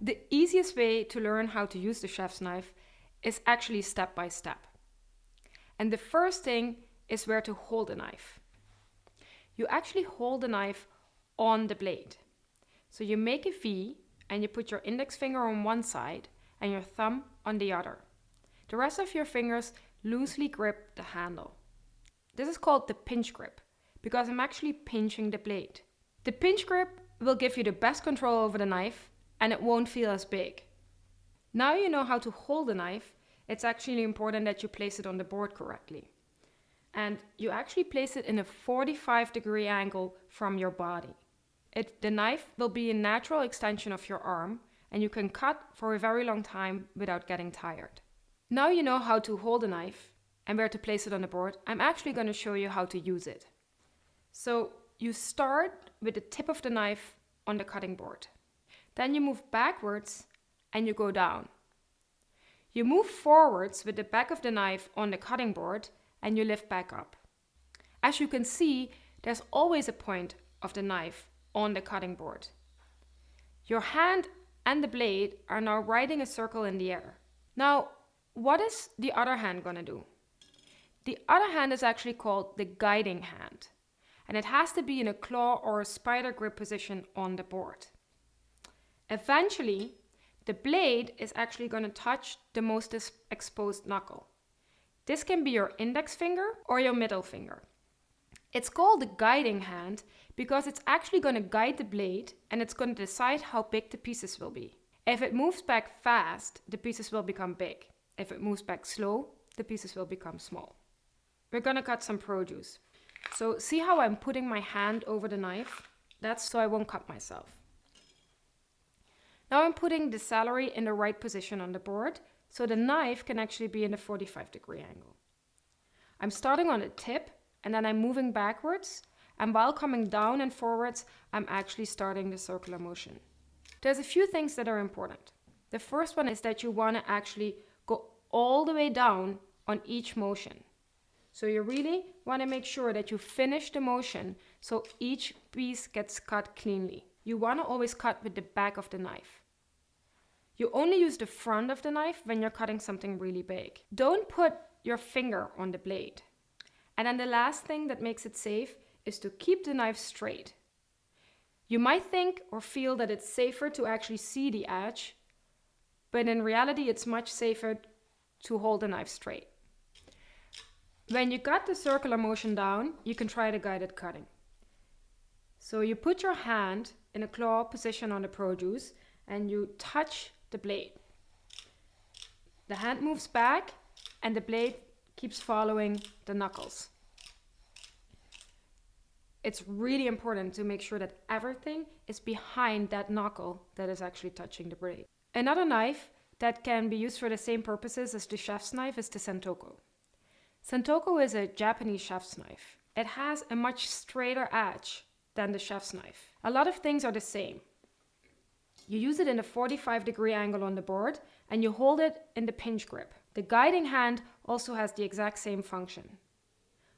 The easiest way to learn how to use the chef's knife is actually step by step. And the first thing is where to hold the knife. You actually hold the knife on the blade. So you make a V and you put your index finger on one side and your thumb on the other. The rest of your fingers loosely grip the handle. This is called the pinch grip because I'm actually pinching the blade. The pinch grip will give you the best control over the knife and it won't feel as big. Now you know how to hold the knife, it's actually important that you place it on the board correctly. And you actually place it in a 45-degree angle from your body. The knife will be a natural extension of your arm and you can cut for a very long time without getting tired. Now you know how to hold the knife and where to place it on the board. I'm actually going to show you how to use it. So you start with the tip of the knife on the cutting board. Then you move backwards and you go down. You move forwards with the back of the knife on the cutting board and you lift back up. As you can see, there's always a point of the knife on the cutting board. Your hand and the blade are now riding a circle in the air. Now, what is the other hand going to do? The other hand is actually called the guiding hand, and it has to be in a claw or a spider grip position on the board. Eventually, the blade is actually going to touch the most exposed knuckle. This can be your index finger or your middle finger. It's called the guiding hand because it's actually going to guide the blade and it's going to decide how big the pieces will be. If it moves back fast, the pieces will become big. If it moves back slow, the pieces will become small. We're going to cut some produce. So see how I'm putting my hand over the knife? That's so I won't cut myself. Now I'm putting the celery in the right position on the board so the knife can actually be in a 45-degree angle. I'm starting on the tip and then I'm moving backwards, and while coming down and forwards, I'm actually starting the circular motion. There's a few things that are important. The first one is that you want to actually go all the way down on each motion. So you really want to make sure that you finish the motion so each piece gets cut cleanly. You want to always cut with the back of the knife. You only use the front of the knife when you're cutting something really big. Don't put your finger on the blade. And then the last thing that makes it safe is to keep the knife straight. You might think or feel that it's safer to actually see the edge, but in reality it's much safer to hold the knife straight. When you got the circular motion down, you can try the guided cutting. So you put your hand in a claw position on the produce and you touch the blade. The hand moves back and the blade keeps following the knuckles. It's really important to make sure that everything is behind that knuckle that is actually touching the blade. Another knife that can be used for the same purposes as the chef's knife is the sentoko. Sentoko is a Japanese chef's knife. It has a much straighter edge than the chef's knife. A lot of things are the same. You use it in a 45-degree angle on the board and you hold it in the pinch grip. The guiding hand also has the exact same function.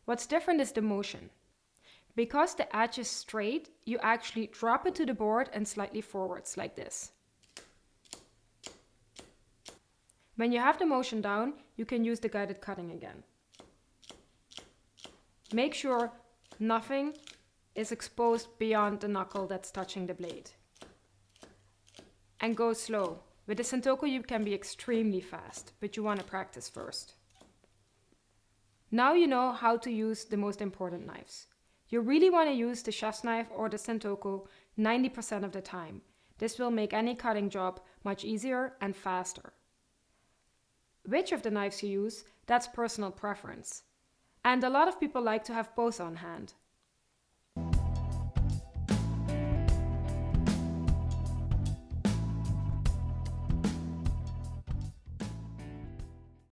What's different is the motion. Because the edge is straight, you actually drop it to the board and slightly forwards like this. When you have the motion down, you can use the guided cutting again. Make sure nothing is exposed beyond the knuckle that's touching the blade. And go slow. With the sentoko you can be extremely fast, but you want to practice first. Now you know how to use the most important knives. You really want to use the chef's knife or the sentoko 90% of the time. This will make any cutting job much easier and faster. Which of the knives you use, that's personal preference. And a lot of people like to have both on hand.